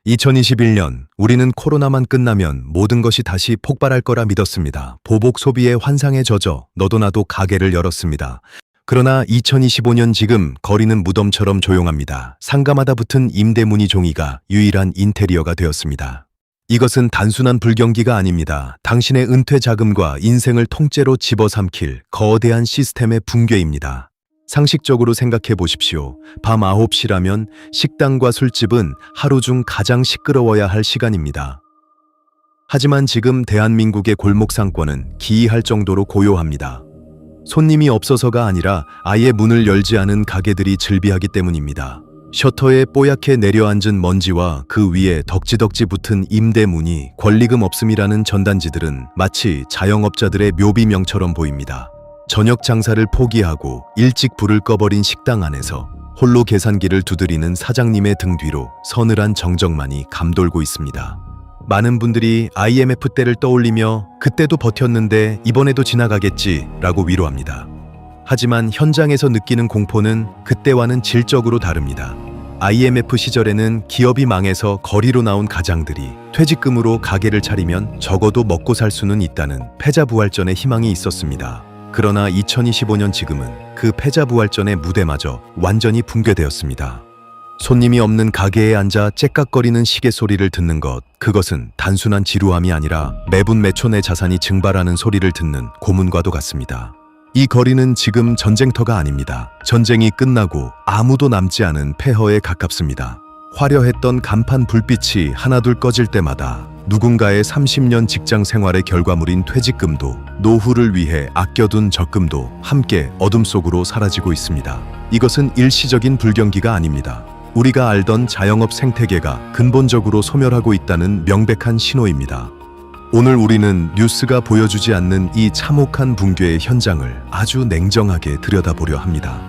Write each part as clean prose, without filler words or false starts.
2021년 우리는 코로나만 끝나면 모든 것이 다시 폭발할 거라 믿었습니다. 보복 소비의 환상에 젖어 너도 나도 가게를 열었습니다. 그러나 2025년 지금 거리는 무덤처럼 조용합니다. 상가마다 붙은 임대문의 종이가 유일한 인테리어가 되었습니다. 이것은 단순한 불경기가 아닙니다. 당신의 은퇴 자금과 인생을 통째로 집어삼킬 거대한 시스템의 붕괴입니다. 상식적으로 생각해 보십시오. 밤 9시라면 식당과 술집은 하루 중 가장 시끄러워야 할 시간입니다. 하지만 지금 대한민국의 골목 상권은 기이할 정도로 고요합니다. 손님이 없어서가 아니라 아예 문을 열지 않은 가게들이 즐비하기 때문입니다. 셔터에 뽀얗게 내려앉은 먼지와 그 위에 덕지덕지 붙은 임대문의, 권리금 없음이라는 전단지들은 마치 자영업자들의 묘비명처럼 보입니다. 저녁 장사를 포기하고 일찍 불을 꺼버린 식당 안에서 홀로 계산기를 두드리는 사장님의 등 뒤로 서늘한 정적만이 감돌고 있습니다. 많은 분들이 IMF 때를 떠올리며 그때도 버텼는데 이번에도 지나가겠지 라고 위로합니다. 하지만 현장에서 느끼는 공포는 그때와는 질적으로 다릅니다. IMF 시절에는 기업이 망해서 거리로 나온 가장들이 퇴직금으로 가게를 차리면 적어도 먹고 살 수는 있다는 패자부활전의 희망이 있었습니다. 그러나 2025년 지금은 그 패자부활전의 무대마저 완전히 붕괴되었습니다. 손님이 없는 가게에 앉아 째깍거리는 시계 소리를 듣는 것, 그것은 단순한 지루함이 아니라 매분 매초 내 자산이 증발하는 소리를 듣는 고문과도 같습니다. 이 거리는 지금 전쟁터가 아닙니다. 전쟁이 끝나고 아무도 남지 않은 폐허에 가깝습니다. 화려했던 간판 불빛이 하나둘 꺼질 때마다 누군가의 30년 직장 생활의 결과물인 퇴직금도, 노후를 위해 아껴둔 적금도 함께 어둠 속으로 사라지고 있습니다. 이것은 일시적인 불경기가 아닙니다. 우리가 알던 자영업 생태계가 근본적으로 소멸하고 있다는 명백한 신호입니다. 오늘 우리는 뉴스가 보여주지 않는 이 참혹한 붕괴의 현장을 아주 냉정하게 들여다보려 합니다.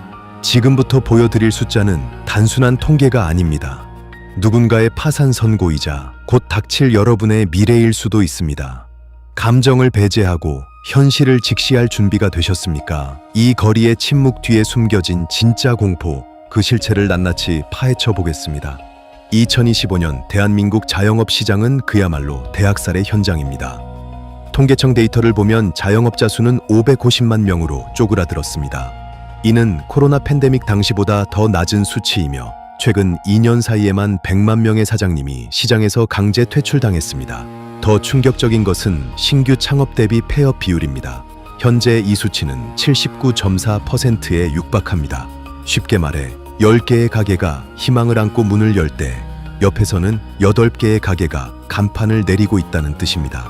지금부터 보여드릴 숫자는 단순한 통계가 아닙니다. 누군가의 파산 선고이자 곧 닥칠 여러분의 미래일 수도 있습니다. 감정을 배제하고 현실을 직시할 준비가 되셨습니까? 이 거리의 침묵 뒤에 숨겨진 진짜 공포, 그 실체를 낱낱이 파헤쳐 보겠습니다. 2025년 대한민국 자영업 시장은 그야말로 대학살의 현장입니다. 통계청 데이터를 보면 자영업자 수는 550만 명으로 쪼그라들었습니다. 이는 코로나 팬데믹 당시보다 더 낮은 수치이며 최근 2년 사이에만 100만 명의 사장님이 시장에서 강제 퇴출당했습니다. 더 충격적인 것은 신규 창업 대비 폐업 비율입니다. 현재 이 수치는 79.4%에 육박합니다. 쉽게 말해 10개의 가게가 희망을 안고 문을 열 때 옆에서는 8개의 가게가 간판을 내리고 있다는 뜻입니다.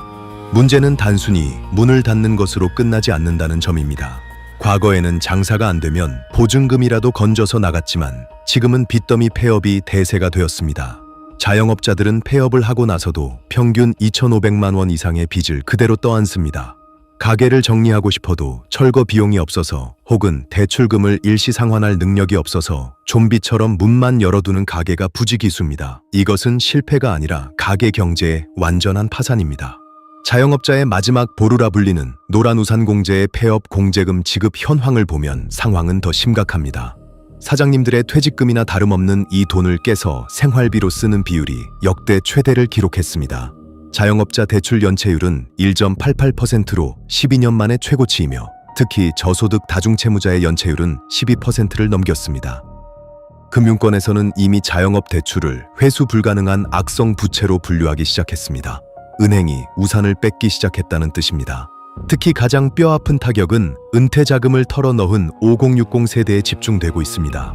문제는 단순히 문을 닫는 것으로 끝나지 않는다는 점입니다. 과거에는 장사가 안 되면 보증금이라도 건져서 나갔지만 지금은 빚더미 폐업이 대세가 되었습니다. 자영업자들은 폐업을 하고 나서도 평균 2,500만 원 이상의 빚을 그대로 떠안습니다. 가게를 정리하고 싶어도 철거 비용이 없어서 혹은 대출금을 일시 상환할 능력이 없어서 좀비처럼 문만 열어두는 가게가 부지기수입니다. 이것은 실패가 아니라 가게 경제의 완전한 파산입니다. 자영업자의 마지막 보루라 불리는 노란우산공제의 폐업 공제금 지급 현황을 보면 상황은 더 심각합니다. 사장님들의 퇴직금이나 다름없는 이 돈을 깨서 생활비로 쓰는 비율이 역대 최대를 기록했습니다. 자영업자 대출 연체율은 1.88%로 12년 만에 최고치이며 특히 저소득 다중채무자의 연체율은 12%를 넘겼습니다. 금융권에서는 이미 자영업 대출을 회수 불가능한 악성 부채로 분류하기 시작했습니다. 은행이 우산을 뺏기 시작했다는 뜻입니다. 특히 가장 뼈아픈 타격은 은퇴 자금을 털어넣은 5060 세대에 집중되고 있습니다.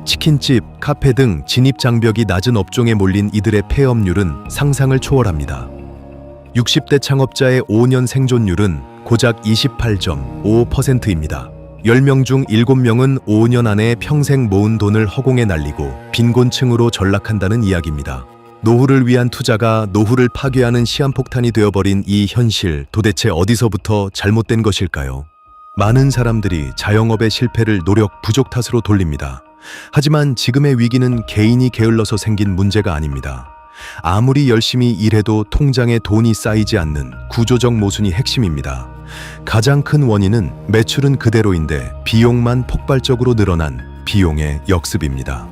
치킨집, 카페 등 진입 장벽이 낮은 업종에 몰린 이들의 폐업률은 상상을 초월합니다. 60대 창업자의 5년 생존율은 고작 28.55%입니다. 10명 중 7명은 5년 안에 평생 모은 돈을 허공에 날리고 빈곤층으로 전락한다는 이야기입니다. 노후를 위한 투자가 노후를 파괴하는 시한폭탄이 되어버린 이 현실, 도대체 어디서부터 잘못된 것일까요? 많은 사람들이 자영업의 실패를 노력 부족 탓으로 돌립니다. 하지만 지금의 위기는 개인이 게을러서 생긴 문제가 아닙니다. 아무리 열심히 일해도 통장에 돈이 쌓이지 않는 구조적 모순이 핵심입니다. 가장 큰 원인은 매출은 그대로인데 비용만 폭발적으로 늘어난 비용의 역습입니다.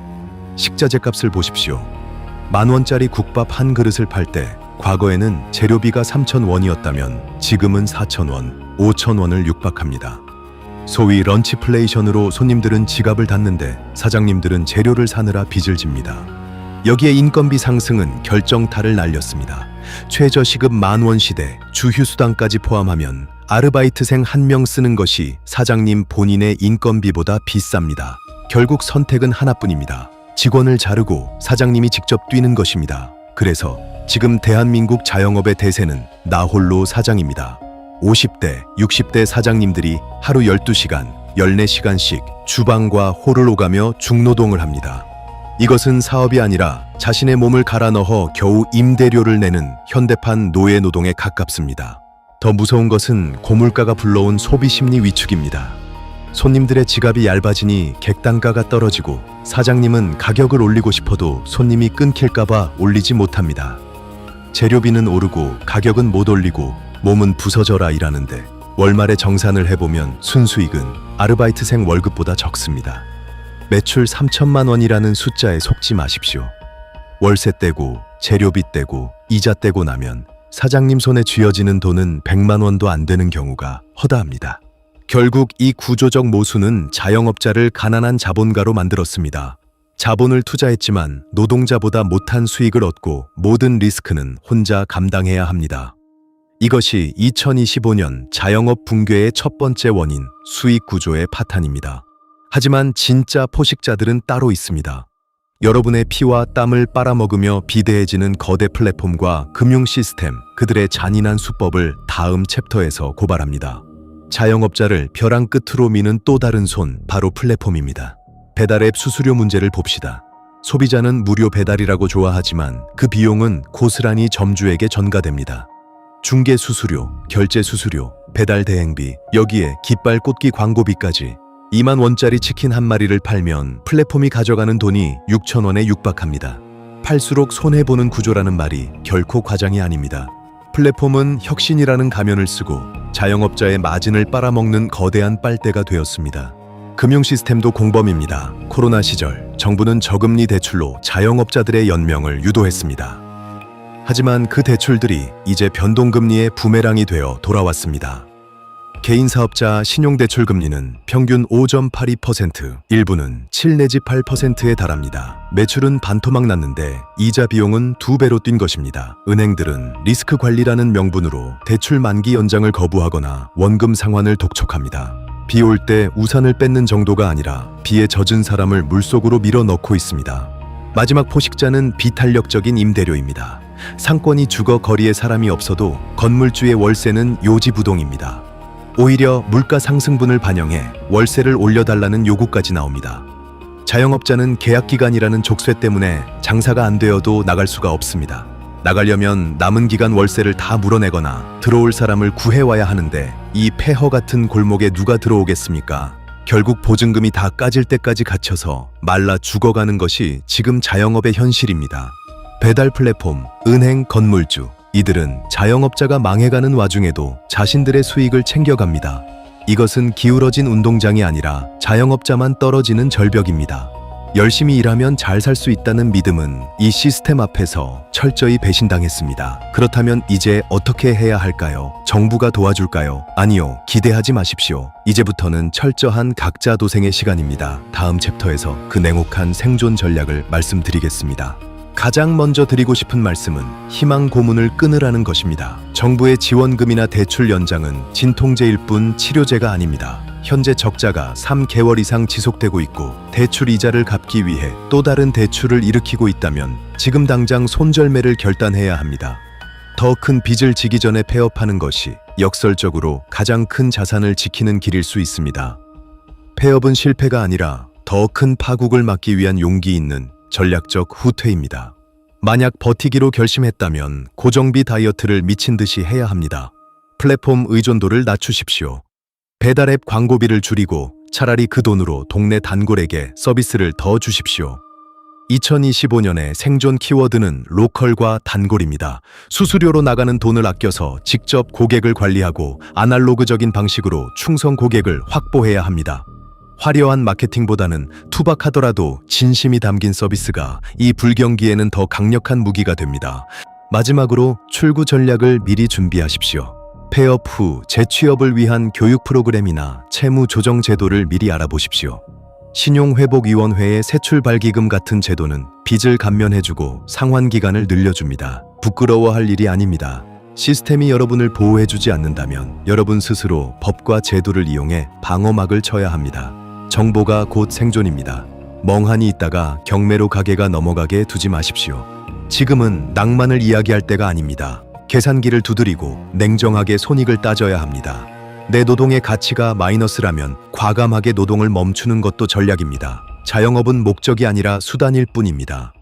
식자재 값을 보십시오. 10,000원짜리 국밥 한 그릇을 팔 때 과거에는 재료비가 3,000원이었다면 지금은 4,000원, 5,000원을 육박합니다. 소위 런치플레이션으로 손님들은 지갑을 닫는데 사장님들은 재료를 사느라 빚을 집니다. 여기에 인건비 상승은 결정타를 날렸습니다. 최저시급 10,000원 시대 주휴수당까지 포함하면 아르바이트생 1명 쓰는 것이 사장님 본인의 인건비보다 비쌉니다. 결국 선택은 하나뿐입니다. 직원을 자르고 사장님이 직접 뛰는 것입니다. 그래서 지금 대한민국 자영업의 대세는 나 홀로 사장입니다. 50대, 60대 사장님들이 하루 12시간, 14시간씩 주방과 홀을 오가며 중노동을 합니다. 이것은 사업이 아니라 자신의 몸을 갈아 넣어 겨우 임대료를 내는 현대판 노예 노동에 가깝습니다. 더 무서운 것은 고물가가 불러온 소비 심리 위축입니다. 손님들의 지갑이 얇아지니 객단가가 떨어지고 사장님은 가격을 올리고 싶어도 손님이 끊길까봐 올리지 못합니다. 재료비는 오르고 가격은 못 올리고 몸은 부서져라 일하는데 월말에 정산을 해보면 순수익은 아르바이트생 월급보다 적습니다. 매출 3천만 원이라는 숫자에 속지 마십시오. 월세 떼고 재료비 떼고 이자 떼고 나면 사장님 손에 쥐어지는 돈은 100만 원도 안 되는 경우가 허다합니다. 결국 이 구조적 모순은 자영업자를 가난한 자본가로 만들었습니다. 자본을 투자했지만 노동자보다 못한 수익을 얻고 모든 리스크는 혼자 감당해야 합니다. 이것이 2025년 자영업 붕괴의 첫 번째 원인, 수익 구조의 파탄입니다. 하지만 진짜 포식자들은 따로 있습니다. 여러분의 피와 땀을 빨아먹으며 비대해지는 거대 플랫폼과 금융 시스템, 그들의 잔인한 수법을 다음 챕터에서 고발합니다. 자영업자를 벼랑 끝으로 미는 또 다른 손, 바로 플랫폼입니다. 배달앱 수수료 문제를 봅시다. 소비자는 무료 배달이라고 좋아하지만 그 비용은 고스란히 점주에게 전가됩니다. 중개 수수료, 결제 수수료, 배달 대행비, 여기에 깃발 꽂기 광고비까지 2만 원짜리 치킨 한 마리를 팔면 플랫폼이 가져가는 돈이 6,000원에 육박합니다. 팔수록 손해보는 구조라는 말이 결코 과장이 아닙니다. 플랫폼은 혁신이라는 가면을 쓰고 자영업자의 마진을 빨아먹는 거대한 빨대가 되었습니다. 금융 시스템도 공범입니다. 코로나 시절 정부는 저금리 대출로 자영업자들의 연명을 유도했습니다. 하지만 그 대출들이 이제 변동금리의 부메랑이 되어 돌아왔습니다. 개인 사업자 신용대출 금리는 평균 5.82%, 일부는 7 내지 8%에 달합니다. 매출은 반토막 났는데 이자 비용은 2배로 뛴 것입니다. 은행들은 리스크 관리라는 명분으로 대출 만기 연장을 거부하거나 원금 상환을 독촉합니다. 비 올 때 우산을 뺏는 정도가 아니라 비에 젖은 사람을 물속으로 밀어 넣고 있습니다. 마지막 포식자는 비탄력적인 임대료입니다. 상권이 죽어 거리에 사람이 없어도 건물주의 월세는 요지부동입니다. 오히려 물가 상승분을 반영해 월세를 올려달라는 요구까지 나옵니다. 자영업자는 계약기간이라는 족쇄 때문에 장사가 안 되어도 나갈 수가 없습니다. 나가려면 남은 기간 월세를 다 물어내거나 들어올 사람을 구해와야 하는데 이 폐허 같은 골목에 누가 들어오겠습니까? 결국 보증금이 다 까질 때까지 갇혀서 말라 죽어가는 것이 지금 자영업의 현실입니다. 배달 플랫폼, 은행, 건물주, 이들은 자영업자가 망해가는 와중에도 자신들의 수익을 챙겨갑니다. 이것은 기울어진 운동장이 아니라 자영업자만 떨어지는 절벽입니다. 열심히 일하면 잘 살 수 있다는 믿음은 이 시스템 앞에서 철저히 배신당했습니다. 그렇다면 이제 어떻게 해야 할까요? 정부가 도와줄까요? 아니요, 기대하지 마십시오. 이제부터는 철저한 각자 도생의 시간입니다. 다음 챕터에서 그 냉혹한 생존 전략을 말씀드리겠습니다. 가장 먼저 드리고 싶은 말씀은 희망 고문을 끊으라는 것입니다. 정부의 지원금이나 대출 연장은 진통제일 뿐 치료제가 아닙니다. 현재 적자가 3개월 이상 지속되고 있고 대출 이자를 갚기 위해 또 다른 대출을 일으키고 있다면 지금 당장 손절매를 결단해야 합니다. 더 큰 빚을 지기 전에 폐업하는 것이 역설적으로 가장 큰 자산을 지키는 길일 수 있습니다. 폐업은 실패가 아니라 더 큰 파국을 막기 위한 용기 있는 전략적 후퇴입니다. 만약 버티기로 결심했다면 고정비 다이어트를 미친 듯이 해야 합니다. 플랫폼 의존도를 낮추십시오. 배달앱 광고비를 줄이고 차라리 그 돈으로 동네 단골에게 서비스를 더 주십시오. 2025년의 생존 키워드는 로컬과 단골입니다. 수수료로 나가는 돈을 아껴서 직접 고객을 관리하고 아날로그적인 방식으로 충성 고객을 확보해야 합니다. 화려한 마케팅보다는 투박하더라도 진심이 담긴 서비스가 이 불경기에는 더 강력한 무기가 됩니다. 마지막으로 출구 전략을 미리 준비하십시오. 폐업 후 재취업을 위한 교육 프로그램이나 채무 조정 제도를 미리 알아보십시오. 신용회복위원회의 세출발기금 같은 제도는 빚을 감면해주고 상환기간을 늘려줍니다. 부끄러워할 일이 아닙니다. 시스템이 여러분을 보호해주지 않는다면 여러분 스스로 법과 제도를 이용해 방어막을 쳐야 합니다. 정보가 곧 생존입니다. 멍하니 있다가 경매로 가게가 넘어가게 두지 마십시오. 지금은 낭만을 이야기할 때가 아닙니다. 계산기를 두드리고 냉정하게 손익을 따져야 합니다. 내 노동의 가치가 마이너스라면 과감하게 노동을 멈추는 것도 전략입니다. 자영업은 목적이 아니라 수단일 뿐입니다.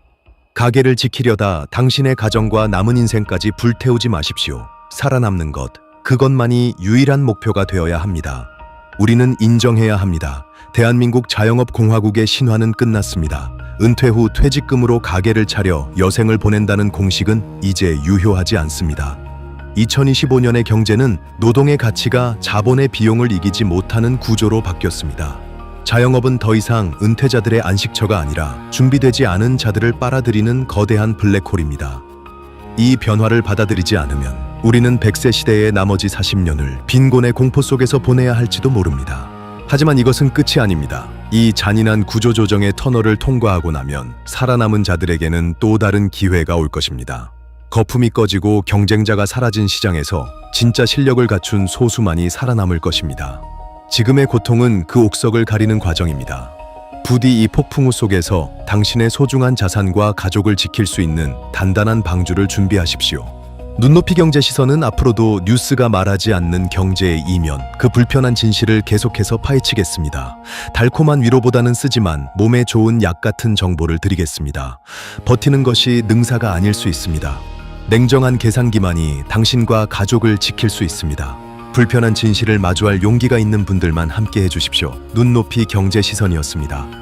가게를 지키려다 당신의 가정과 남은 인생까지 불태우지 마십시오. 살아남는 것, 그것만이 유일한 목표가 되어야 합니다. 우리는 인정해야 합니다. 대한민국 자영업공화국의 신화는 끝났습니다. 은퇴 후 퇴직금으로 가게를 차려 여생을 보낸다는 공식은 이제 유효하지 않습니다. 2025년의 경제는 노동의 가치가 자본의 비용을 이기지 못하는 구조로 바뀌었습니다. 자영업은 더 이상 은퇴자들의 안식처가 아니라 준비되지 않은 자들을 빨아들이는 거대한 블랙홀입니다. 이 변화를 받아들이지 않으면 우리는 100세 시대의 나머지 40년을 빈곤의 공포 속에서 보내야 할지도 모릅니다. 하지만 이것은 끝이 아닙니다. 이 잔인한 구조조정의 터널을 통과하고 나면 살아남은 자들에게는 또 다른 기회가 올 것입니다. 거품이 꺼지고 경쟁자가 사라진 시장에서 진짜 실력을 갖춘 소수만이 살아남을 것입니다. 지금의 고통은 그 옥석을 가리는 과정입니다. 부디 이 폭풍우 속에서 당신의 소중한 자산과 가족을 지킬 수 있는 단단한 방주를 준비하십시오. 눈높이 경제 시선은 앞으로도 뉴스가 말하지 않는 경제의 이면, 그 불편한 진실을 계속해서 파헤치겠습니다. 달콤한 위로보다는 쓰지만 몸에 좋은 약 같은 정보를 드리겠습니다. 버티는 것이 능사가 아닐 수 있습니다. 냉정한 계산기만이 당신과 가족을 지킬 수 있습니다. 불편한 진실을 마주할 용기가 있는 분들만 함께 해주십시오. 눈높이 경제 시선이었습니다.